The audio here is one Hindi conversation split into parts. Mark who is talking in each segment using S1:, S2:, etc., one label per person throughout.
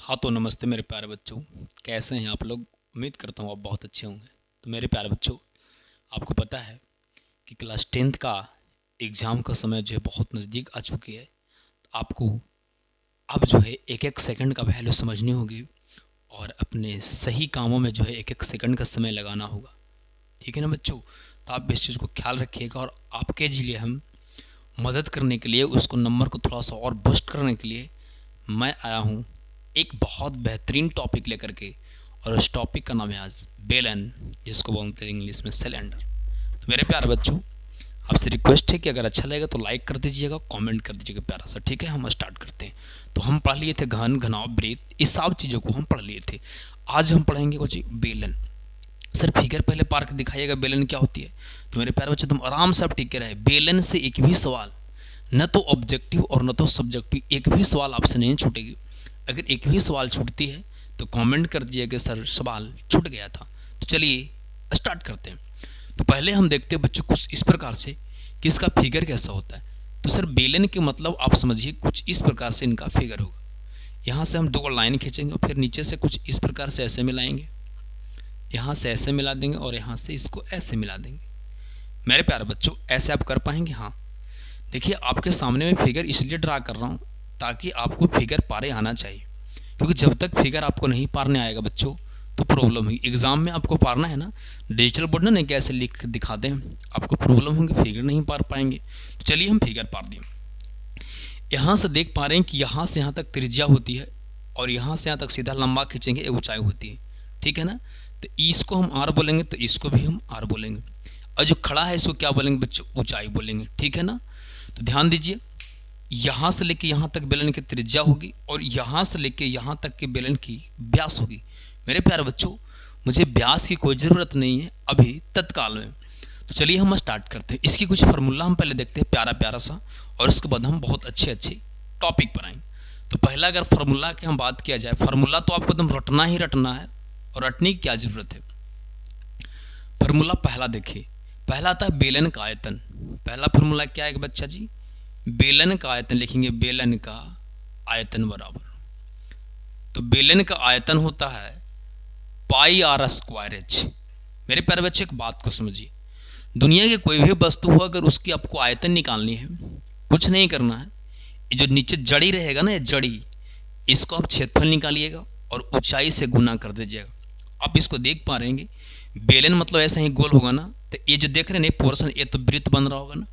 S1: हाँ तो नमस्ते मेरे प्यारे बच्चों। कैसे हैं आप लोग? उम्मीद करता हूँ आप बहुत अच्छे होंगे। तो मेरे प्यारे बच्चों, आपको पता है कि क्लास 10th का एग्ज़ाम का समय जो है बहुत नज़दीक आ चुकी है। तो आपको अब जो है एक एक सेकंड का वैल्यू समझनी होगी और अपने सही कामों में जो है एक एक सेकंड का समय लगाना होगा। ठीक है ना बच्चों? तो आप इस चीज़ को ख्याल रखिएगा और आपके लिए हम मदद करने के लिए, उसको नंबर को थोड़ा सा और बूस्ट करने के लिए मैं आया हूँ एक बहुत बेहतरीन टॉपिक लेकर के। और उस टॉपिक का नाम है आज बेलन, जिसको बोलते हैं इंग्लिश में सिलेंडर। तो मेरे प्यारे बच्चों, आपसे रिक्वेस्ट है कि अगर अच्छा लगेगा तो लाइक कर दीजिएगा, कमेंट कर दीजिएगा प्यारा सा। ठीक है, हम स्टार्ट करते हैं। तो हम पढ़ लिए थे घन, घनाव, ब्रेथ, इस सब चीज़ों को हम पढ़ लिए थे। आज हम पढ़ेंगे कुछ बेलन। सर फिगर पहले पार के दिखाइएगा बेलन क्या होती है। तो मेरे प्यारे बच्चे, तुम आराम से अब टिके रहे। बेलन से एक भी सवाल, न तो ऑब्जेक्टिव और न तो सब्जेक्टिव, एक भी सवाल आपसे नहीं छूटेगी। अगर एक भी सवाल छूटती है तो कमेंट कर दीजिए कि सर सवाल छूट गया था। तो चलिए स्टार्ट करते हैं। तो पहले हम देखते हैं बच्चों कुछ इस प्रकार से कि इसका फिगर कैसा होता है। तो सर बेलन के मतलब आप समझिए कुछ इस प्रकार से इनका फिगर होगा। यहाँ से हम दो लाइन खींचेंगे और फिर नीचे से कुछ इस प्रकार से ऐसे मिलाएंगे, यहाँ से ऐसे मिला देंगे और यहाँ से इसको ऐसे मिला देंगे। मेरे प्यारे बच्चों, ऐसे आप कर पाएंगे? हाँ। देखिए, आपके सामने मैं फिगर इसलिए ड्रा कर रहा हूँ ताकि आपको फिगर पारे आना चाहिए, क्योंकि जब तक फिगर आपको नहीं पारने आएगा बच्चों तो प्रॉब्लम होगी। एग्जाम में आपको पारना है ना, डिजिटल बोर्ड ना नहीं कैसे लिख दिखा दें, आपको प्रॉब्लम होगी, फिगर नहीं पार पाएंगे। तो चलिए हम फिगर पार दें। यहाँ से देख पा रहे हैं कि यहाँ से यहाँ तक त्रिज्या होती है और यहाँ से यहाँ तक सीधा लंबा खींचेंगे एक ऊंचाई होती है। ठीक है ना? तो इसको हम आर बोलेंगे, तो इसको भी हम आर बोलेंगे, और जो खड़ा है इसको क्या बोलेंगे बच्चों? ऊंचाई बोलेंगे। ठीक है ना? तो ध्यान दीजिए, यहाँ से लेके यहाँ तक बेलन की त्रिज्या होगी और यहाँ से लेके यहाँ तक के बेलन की व्यास होगी। मेरे प्यारे बच्चों, मुझे व्यास की कोई ज़रूरत नहीं है अभी तत्काल में। तो चलिए हम स्टार्ट करते हैं। इसकी कुछ फार्मूला हम पहले देखते हैं, प्यारा प्यारा सा, और उसके बाद हम बहुत अच्छे अच्छे टॉपिक पर आएंगे। तो पहला अगर फार्मूला की हम बात किया जाए, फार्मूला तो आपको एकदम रटना ही रटना है और रटने की क्या ज़रूरत है। फार्मूला पहला देखिए, पहला आता है बेलन का आयतन। पहला फार्मूला क्या है बच्चा जी? बेलन का आयतन लिखेंगे, बेलन का आयतन बराबर, तो बेलन का आयतन होता है पाई आर स्क्वायर एच। मेरे प्यारे बच्चे, एक बात को समझिए, दुनिया की कोई भी वस्तु हो, अगर उसकी आपको आयतन निकालनी है, कुछ नहीं करना है, ये जो नीचे जड़ी रहेगा ना, ये जड़ी, इसको आप क्षेत्रफल निकालिएगा और ऊंचाई से गुना कर दीजिएगा। आप इसको देख पा रहे हैं, बेलन मतलब ऐसा ही गोल होगा ना, तो ये जो देख रहे हैं पोर्शन, ये तो वृत्त बन रहा होगा ना।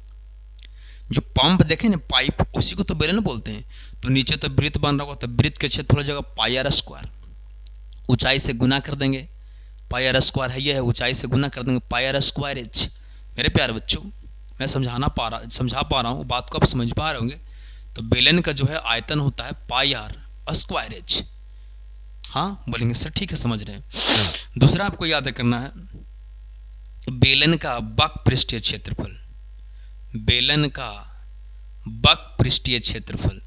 S1: जो पंप देखें ना, पाइप, उसी को तो बेलन बोलते हैं। तो नीचे तो वृत्त बन रहा होगा, तो वृत्त के क्षेत्रफल हो जाएगा पाई आर स्क्वायर, ऊंचाई से गुना कर देंगे। पाई आर स्क्वायर है, ये है, ऊंचाई से गुना कर देंगे पाई आर स्क्वायर एच। मेरे प्यारे बच्चों, मैं समझा पा रहा हूँ, बात को आप समझ पा रहे होंगे। तो बेलन का जो है आयतन होता है पाई आर स्क्वायर एच। हाँ बोलेंगे सर, ठीक है, समझ रहे हैं। दूसरा आपको याद करना है, बेलन का बक पृष्ठीय क्षेत्रफल। बेलन का बक पृष्ठीय क्षेत्रफल,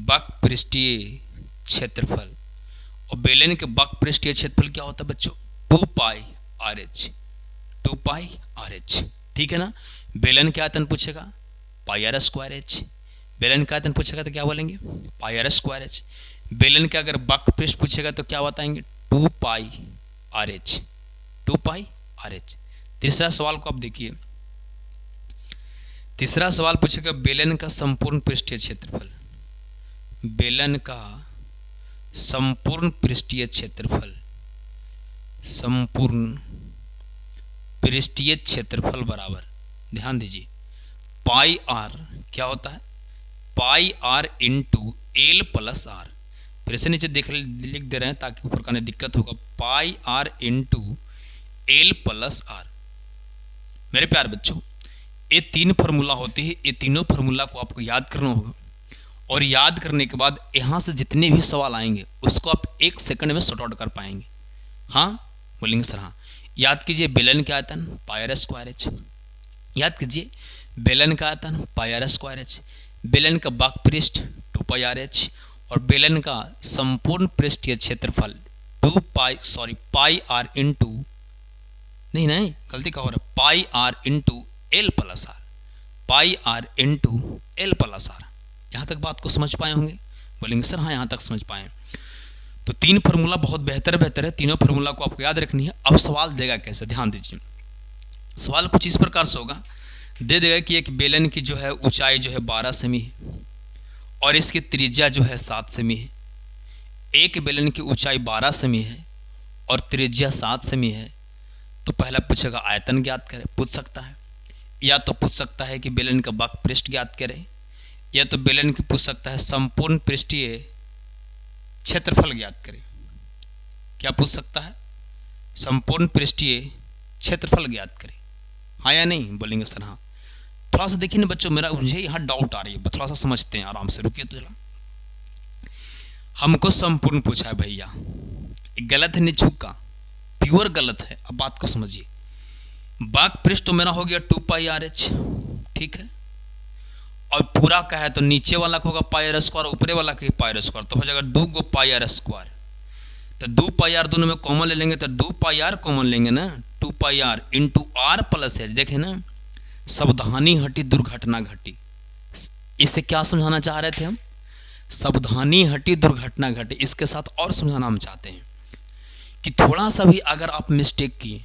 S1: बक पृष्ठीय क्षेत्रफल, और बेलन के बक पृष्ठीय क्षेत्रफल क्या होता है बच्चों? 2 pi R H, 2 pi R H. ठीक है ना? बेलन के आयतन पूछेगा पाई आर स्क्वायर एच, बेलन का आयतन पूछेगा तो क्या बोलेंगे? पाई आर स्क्वायर एच। बेलन का अगर बक पृष्ठ पूछेगा तो क्या बताएंगे? 2 pi R H, 2 pi R H. तीसरा सवाल को आप देखिए, तीसरा सवाल पूछेगा बेलन का संपूर्ण पृष्ठीय क्षेत्रफल। बेलन का संपूर्ण पृष्ठीय क्षेत्रफल, संपूर्ण पृष्ठीय क्षेत्रफल बराबर, ध्यान दीजिए, पाई आर क्या होता है? Pi R into L plus R. फिर से नीचे लिख दे रहे हैं ताकि ऊपर करने दिक्कत होगा। Pi R into L plus R. मेरे प्यारे बच्चों, ये 3 फार्मूला होती है, ये तीनों फार्मूला को आपको याद करना होगा, और याद करने के बाद यहाँ से जितने भी सवाल आएंगे उसको आप 1 सेकंड में सॉर्ट आउट कर पाएंगे। हाँ बोलेंगे सर हाँ। याद कीजिए, बेलन का आयतन पाई आर स्क्वायर एच। याद कीजिए, बेलन का आयतन पाई आर स्क्वायर एच, बेलन का बक पृष्ठ 2 पाई आर एच, और बेलन का संपूर्ण पृष्ठीय क्षेत्रफल पाई आर इंटू, नहीं गलती का हो रहा है, pi R into L plus R, pi R into L plus R. यहाँ तक बात को समझ पाए होंगे। बोलेंगे सर हाँ यहाँ तक समझ पाए। तो 3 फार्मूला बहुत बेहतर है, तीनों फार्मूला को आपको याद रखनी है। अब सवाल देगा कैसे, ध्यान दीजिए। सवाल कुछ इस प्रकार से होगा, दे देगा कि एक बेलन की जो है ऊंचाई जो है 12 सेमी है और इसकी त्रिज्या जो है 7 सेमी है। एक बेलन की ऊंचाई 12 सेमी है और त्रिज्या 7 सेमी है, तो पहला पूछेगा आयतन ज्ञात करें, पूछ सकता है। या तो पूछ सकता है कि बेलन का वक्र पृष्ठ ज्ञात करें, या तो बेलन की पूछ सकता है संपूर्ण पृष्ठीय क्षेत्रफल ज्ञात करें। क्या पूछ सकता है? संपूर्ण पृष्ठीय क्षेत्रफल ज्ञात करें, हाँ या नहीं? बोलेंगे सर हाँ। थोड़ा सा देखिए ना बच्चों, मुझे यहाँ डाउट आ रही है, थोड़ा सा समझते हैं आराम से, रुकिए तो। हमको संपूर्ण पूछा है भैया, गलत है निछुक का, प्योर गलत है। अब बात को समझिए, वक्र पृष्ठ तो मेरा हो गया 2πr/h, ठीक है। और पूरा का है तो नीचे वाला का होगा πr², ऊपरे वाला का πr², तो हो जाएगा 2 πr²। तो 2πr दोनों में कॉमन ले लेंगे तो 2πr कॉमन लेंगे ना, 2πr into r plus h। देखे ना, सावधानी हटी दुर्घटना घटी। इसे क्या समझाना चाह रहे थे हम? सावधानी हटी दुर्घटना घटी। इसके साथ और समझाना हम चाहते हैं कि थोड़ा सा भी अगर आप मिस्टेक किए,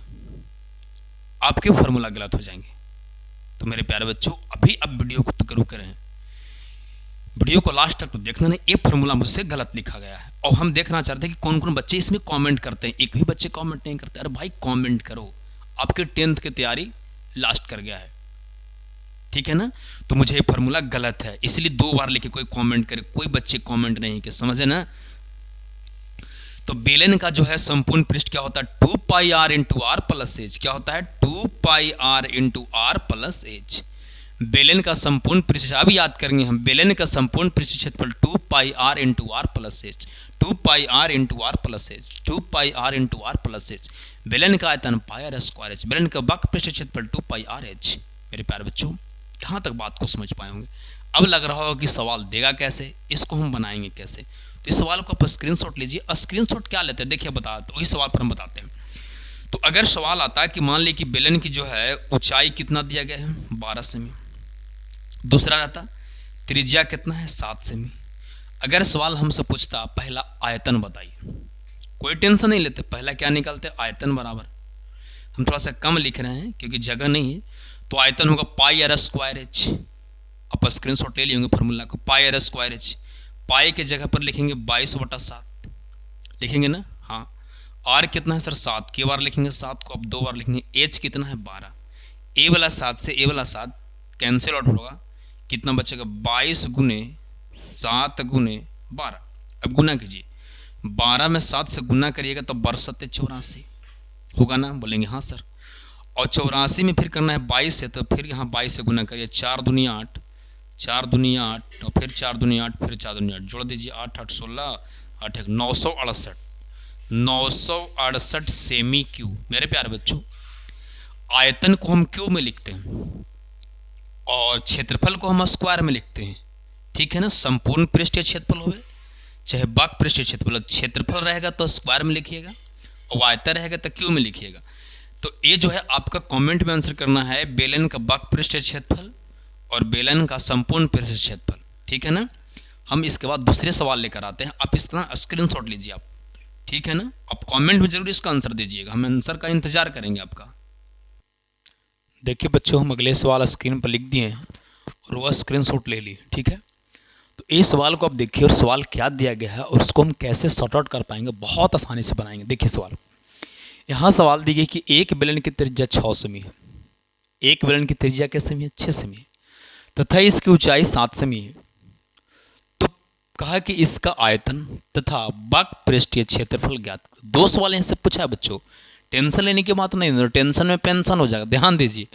S1: आपके फॉर्मूला गलत हो जाएंगे। तो मेरे प्यारे बच्चों, अभी अब वीडियो को तो करें, वीडियो को लास्ट तक तो देखना नहीं। ये फॉर्मूला मुझसे गलत लिखा गया है और हम देखना चाहते हैं कि कौन कौन बच्चे इसमें कमेंट करते हैं। एक भी बच्चे कमेंट नहीं करते। अरे भाई कमेंट करो, आपके 10th की तैयारी लास्ट कर गया है, ठीक है ना। तो मुझे ये फॉर्मूला गलत है, इसलिए 2 बार लिखे, कोई कमेंट करे, कोई बच्चे कमेंट नहीं कि समझे ना। तो बेलन का जो है संपूर्ण पृष्ठ क्या होता है? 2πr into are plus H. क्या होता है? 2πr into are plus h. बेलन का संपूर्ण पृष्ठ, अब याद करेंगे हम, बेलन का संपूर्ण पृष्ठ क्षेत्रफल 2πr into are plus h, 2πr into are plus h, 2πr into are plus h. बेलन का आयतन πr²h, बेलन का वक्र पृष्ठ क्षेत्रफल 2πr/h। मेरे प्यारे बच्चों, यहाँ तक बात को समझ पाए होंगे। अब लग रहा होगा कि सवाल देगा कैसे, इसको हम बनाएंगे कैसे। तो इस सवाल को आप स्क्रीनशॉट लीजिए। स्क्रीनशॉट क्या लेते हैं देखिए, बता तो वही सवाल पर हम बताते हैं। तो अगर सवाल आता है कि मान ली कि बेलन की जो है ऊंचाई कितना दिया गया है 12 सेमी, दूसरा रहता त्रिज्या कितना है 7 सेमी। अगर सवाल हमसे पूछता पहला आयतन बताइए, कोई टेंशन नहीं लेते, पहला क्या निकालते आयतन बराबर, हम थोड़ा सा कम लिख रहे हैं क्योंकि जगह नहीं है, तो आयतन होगा πr²h। आप स्क्रीनशॉट ले लिए होंगे फॉर्मूला को, πr²h। पाई के जगह पर लिखेंगे 22/7 लिखेंगे ना, हाँ। आर कितना है सर 7, के बार लिखेंगे 7 को, अब 2 बार लिखेंगे। एच कितना है 12, ए वाला 7 से ए वाला 7 कैंसिल आउट होगा, कितना बचेगा 22 गुने 7 गुने 12। अब गुना कीजिए, 12 में 7 से गुना करिएगा तो 82 होगा ना, बोलेंगे हाँ सर। और 84 में फिर करना है 22 से, तो फिर यहाँ 22 से गुना करिए, 4 दूनी 8, 4 दूनी 8 और फिर 4 दूनी 8, फिर 4 दूनी 8, जोड़ दीजिए 8 8 16 8 1 968, 968 सेमी क्यूब। मेरे प्यारे बच्चों, आयतन को हम क्यूब में लिखते हैं और क्षेत्रफल को हम स्क्वायर में लिखते हैं, ठीक है ना। संपूर्ण पृष्ठीय क्षेत्रफल हो चाहे वक्र पृष्ठीय क्षेत्रफल, क्षेत्रफल रहेगा तो स्क्वायर में लिखिएगा और आयतन रहेगा तो क्यूब में लिखिएगा। तो ये जो है आपका कमेंट में आंसर करना है, बेलन का वक्र पृष्ठीय क्षेत्रफल और बेलन का संपूर्ण पृष्ठीय क्षेत्रफल, ठीक है ना। हम इसके बाद दूसरे सवाल लेकर आते हैं, आप इसका स्क्रीनशॉट लीजिए आप, ठीक है ना। आप कमेंट में जरूर इसका आंसर दीजिएगा, हम आंसर का इंतजार करेंगे आपका। देखिए बच्चों, हम अगले सवाल स्क्रीन पर लिख दिए हैं और वह स्क्रीनशॉट ले लिए, ठीक है। तो इस सवाल को आप देखिए और सवाल क्या दिया गया है और उसको हम कैसे सॉर्ट आउट कर पाएंगे, बहुत आसानी से बनाएंगे। देखिए सवाल, यहाँ सवाल दी गई कि एक बेलन की त्रिज्या 6 सेमी है, एक बेलन की त्रिज्या क्या सेमी है 6 सेमी है, तथा इसकी ऊंचाई 7 सेमी है। तो कहा कि इसका आयतन तथा वक्र पृष्ठीय क्षेत्रफल ज्ञात। 2 सवाल यहाँ से पूछा है बच्चों, टेंशन लेने की बात नहीं, टेंशन में पेंशन हो जाएगा। ध्यान दीजिए,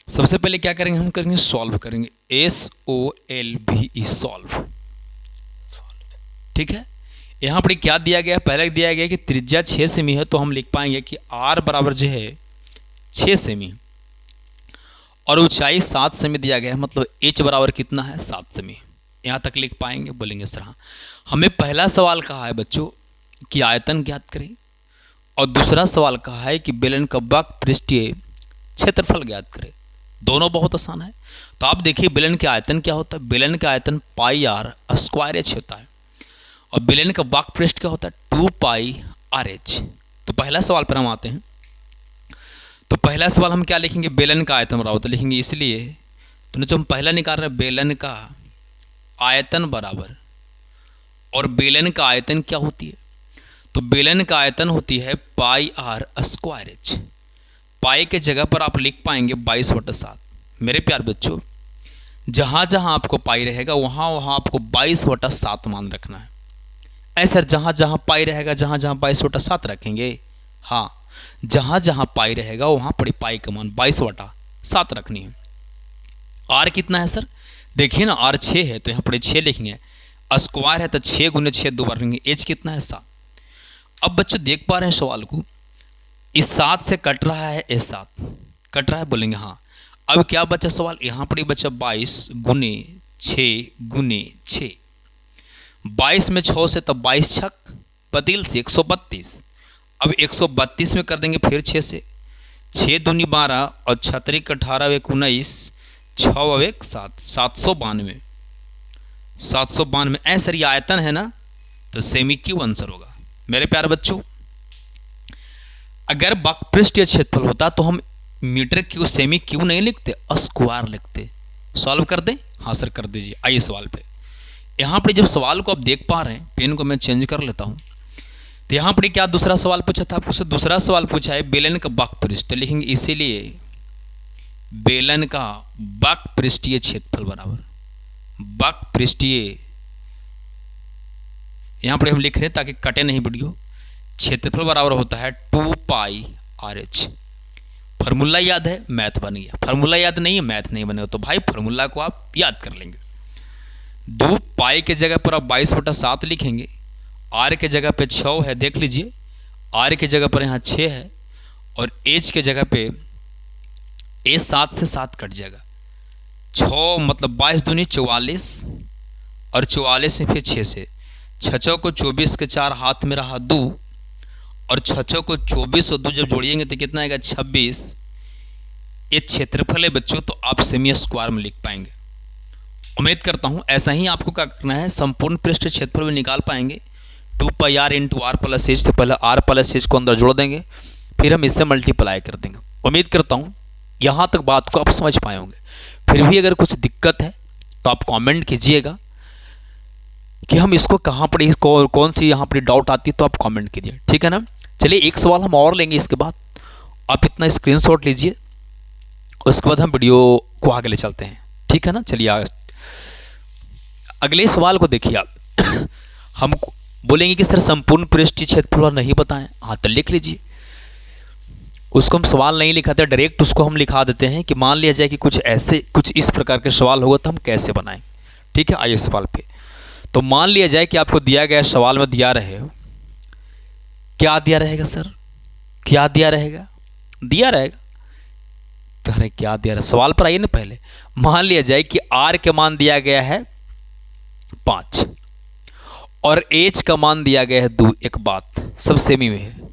S1: सबसे पहले क्या करेंगे, हम करेंगे सॉल्व करेंगे, SOLVE सॉल्व, ठीक है। यहाँ पर क्या दिया गया, पहले दिया गया कि त्रिज्या 6 सेमी है, तो हम लिख पाएंगे कि R बराबर जो है 6 सेमी और ऊंचाई 7 सेमी दिया गया है, मतलब H बराबर कितना है 7 सेमी। यहाँ तक लिख पाएंगे, बोलेंगे सर हाँ। हमें पहला सवाल कहा है बच्चों कि आयतन ज्ञात करें और दूसरा सवाल कहा है कि बेलन का वक्र पृष्ठीय क्षेत्रफल ज्ञात करें। दोनों बहुत आसान है। तो आप देखिए बेलन के आयतन क्या होता है, बेलन का आयतन πr² होता है। और बेलन का वक्र पृष्ठ क्या होता है 2 पाई आर एच। तो पहला सवाल पर हम आते हैं। तो पहला सवाल हम क्या लिखेंगे, बेलन का आयतन बराबर तो लिखेंगे, इसलिए तो जो हम पहला निकाल रहे हैं बेलन का आयतन बराबर, और बेलन का आयतन क्या होती है, तो बेलन का आयतन होती है पाई आर स्क्वायर एच। पाई के जगह पर आप लिख पाएंगे 22/7। मेरे प्यार बच्चों, जहाँ जहाँ आपको पाई रहेगा वहाँ वहाँ आपको 22/7 मान रखना है। ऐसा जहाँ जहाँ पाई रहेगा, जहाँ जहाँ 22/7 रखेंगे, हाँ जहाँ जहाँ पाई रहेगा वहाँ पर पाई का मान 22/7 रखनी है। आर कितना है सर, देखिए ना आर 6 है तो यहाँ पर 6 लिखेंगे, स्क्वायर है तो 6 × 6 2 बार लेंगे। एच कितना है 7। अब बच्चों देख पा रहे हैं सवाल को, इस 7 से कट रहा है, इस 7 कट रहा है, बोलेंगे हाँ। अब क्या बचा सवाल, यहाँ पर बचा 22 × 6 × 6। 22 में 6 से तब 22 छक बदील से 132। अब 132 में कर देंगे फिर 6 से, 6 दूनी 12 और 6 18 1 19, 6 1 7, 792। 792 ऐसा ये आयतन है ना, तो सेमी क्यूब आंसर होगा। मेरे प्यारे बच्चों, अगर वक्र पृष्ठीय क्षेत्रफल होता तो हम मीटर क्यूब सेमी क्यूब नहीं लिखते, स्क्वायर लिखते। सॉल्व कर दें, हाँ सर कर दीजिए। आइए सवाल पे, यहाँ पर जब सवाल को आप देख पा रहे हैं, पेन को मैं चेंज कर लेता हूँ। तो यहाँ पर क्या दूसरा सवाल पूछा था आपको, दूसरा सवाल पूछा है बेलन का वक्र पृष्ठ, लिखेंगे इसीलिए बेलन का वक्र पृष्ठीय क्षेत्रफल बराबर वक्र पृष्ठीय, यहाँ पर हम लिख रहे हैं ताकि कटे नहीं वीडियो, क्षेत्रफल बराबर होता है 2 पाई आर एच। फार्मूला याद है, मैथ बन गया। फार्मूला याद नहीं है, मैथ नहीं बनेगा, तो भाई फार्मूला को आप याद कर लेंगे। 2 पाई के जगह पर आप 22/7 लिखेंगे, आर के जगह पे 6 है, देख लीजिए आर के जगह पर यहाँ 6 है, और एच के जगह पे ए 7 से 7 कट जाएगा, 6 मतलब 22 दूनी 44, और 44 से फिर 6 से 6 को 24 के 4 हाथ में रहा 2, और 6 को 24 और 2 जब जोड़िएंगे तो कितना आएगा 26। ये क्षेत्रफल है बच्चों, तो आप सेमी स्क्वायर में लिख पाएंगे। उम्मीद करता हूँ ऐसा ही आपको क्या करना है, संपूर्ण पृष्ठ क्षेत्रफल में निकाल पाएंगे। 2 pi R into are plus H, तो पहले आर प्लस एच को अंदर जोड़ देंगे, फिर हम इससे मल्टीप्लाई कर देंगे। उम्मीद करता हूँ यहाँ तक बात को आप समझ पाए होंगे। फिर भी अगर कुछ दिक्कत है तो आप कमेंट कीजिएगा कि हम इसको कहाँ पर कौन सी यहाँ पर डाउट आती है, तो आप कमेंट कीजिए, ठीक है ना। चलिए एक सवाल हम और लेंगे इसके बाद, आप इतना स्क्रीनशॉट लीजिए, उसके बाद हम वीडियो को आगे ले चलते हैं, ठीक है ना। चलिए अगले सवाल को देखिए आप। हम बोलेंगे किस तरह संपूर्ण पृष्ठीय क्षेत्रफल नहीं बताएं, हाँ तो लिख लीजिए। उसको हम सवाल नहीं लिखाते, डायरेक्ट उसको हम लिखा देते हैं कि मान लिया जाए कि कुछ ऐसे कुछ इस प्रकार के सवाल होगा तो हम कैसे बनाएं, ठीक है। आइए सवाल पे, तो मान लिया जाए कि आपको दिया गया सवाल में दिया रहे, क्या दिया रहेगा सर, क्या दिया रहेगा, दिया रहेगा तो अरे क्या दिया रहा, सवाल पर आइए ना। पहले मान लिया जाए कि आर के मान दिया गया है 5 और एच का मान दिया गया है 2। एक बात सब सेमी में है।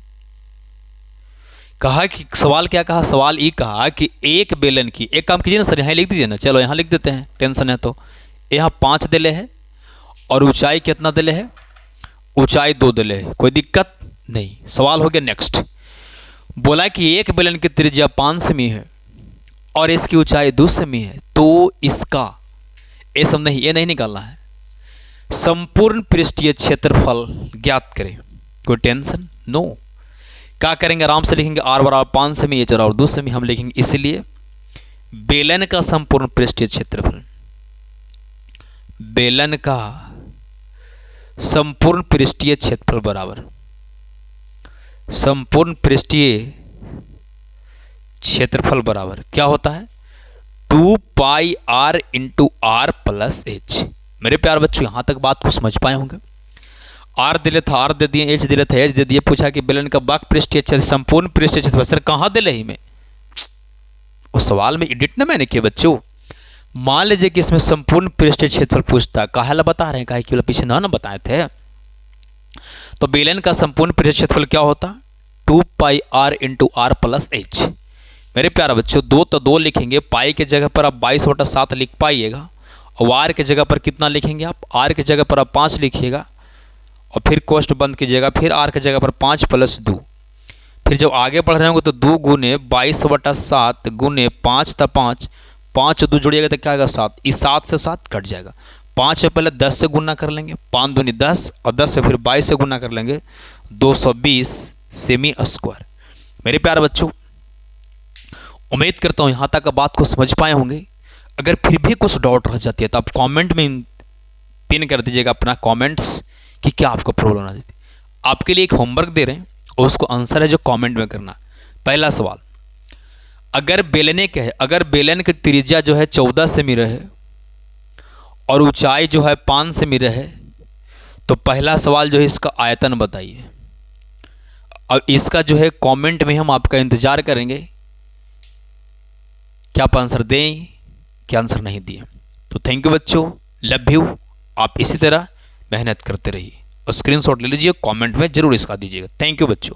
S1: कहा कि सवाल क्या कहा, सवाल ये कहा कि एक बेलन की, एक काम कीजिए ना सर, यहाँ लिख दीजिए ना, चलो यहाँ लिख देते हैं, टेंशन है तो। यहाँ 5 दिले है और ऊंचाई कितना दिले है, ऊंचाई 2 दिले है, कोई दिक्कत नहीं। सवाल हो गया नेक्स्ट, बोला कि एक बेलन की त्रिज्या 5 सेमी है और इसकी ऊंचाई 2 सेमी है, तो इसका ये सब नहीं, ये नहीं निकालना है, संपूर्ण पृष्ठीय क्षेत्रफल ज्ञात करें। कोई टेंशन नो। क्या करेंगे, आराम से लिखेंगे आर बराबर 5 सेमी, एच बराबर 2 सेमी हम लिखेंगे, इसलिए बेलन का संपूर्ण पृष्ठीय क्षेत्रफल, बेलन का संपूर्ण पृष्ठीय क्षेत्रफल बराबर संपूर्ण पृष्ठीय क्षेत्रफल बराबर क्या होता है 2 pi R into are plus H. मेरे प्यार बच्चों यहाँ तक बात को समझ पाए होंगे। आर दिले था, आर दे दिए, एच दिले था, एच दे दिए, पूछा कि बेलन का वक्र पृष्ठीय क्षेत्र संपूर्ण पृष्ठीय क्षेत्रफल, सर कहाँ दिले ही में, उस सवाल में एडिट ना मैंने किया बच्चों। मान लीजिए कि इसमें संपूर्ण पृष्ठीय क्षेत्रफल पूछता, काहे बता रहे हैं, काहे कि पीछे ना बताए थे। तो बेलन का संपूर्ण पृष्ठीय क्षेत्रफल क्या होता 2 pi R into are plus H. मेरे प्यारे बच्चों 2 तो 2 लिखेंगे, पाई के जगह पर आप 22/7 लिख पाइएगा, और आर के जगह पर कितना लिखेंगे आप, आर के जगह पर आप 5 लिखिएगा, और फिर कोष्ठ बंद कीजिएगा, फिर आर की जगह पर 5 + 2। फिर जब आगे बढ़ रहे होंगे तो 2 गुने 22/7 गुने 5 था 5, 5 और 2 जोड़िएगा तो क्या आएगा 7। इस 7 से 7 कट जाएगा। 5 से पहले 10 से गुना कर लेंगे, 5 दूनी 10, और 10 से फिर 22 से गुना कर लेंगे, 220 सेमी स्क्वायर। मेरे प्यारे बच्चों, उम्मीद करता हूँ यहाँ तक बात को समझ पाए होंगे। अगर फिर भी कुछ डाउट रह जाती है तो आप कमेंट में पिन कर दीजिएगा अपना कमेंट्स कि क्या आपको प्रॉब्लम आ जाती है। आपके लिए एक होमवर्क दे रहे हैं और उसको आंसर है जो कमेंट में करना। पहला सवाल, अगर बेलने के है, अगर बेलन की त्रिज्या जो है 14 सेमी रहे और ऊंचाई जो है 5 सेमी रहे तो पहला सवाल जो है इसका आयतन बताइए। और इसका जो है कमेंट में हम आपका इंतजार करेंगे क्या आप आंसर दें क्या आंसर नहीं दिए। तो थैंक यू बच्चों, लव यू। आप इसी तरह मेहनत करते रहिए और स्क्रीनशॉट ले लीजिए, कमेंट में जरूर इसका दीजिएगा। थैंक यू बच्चों।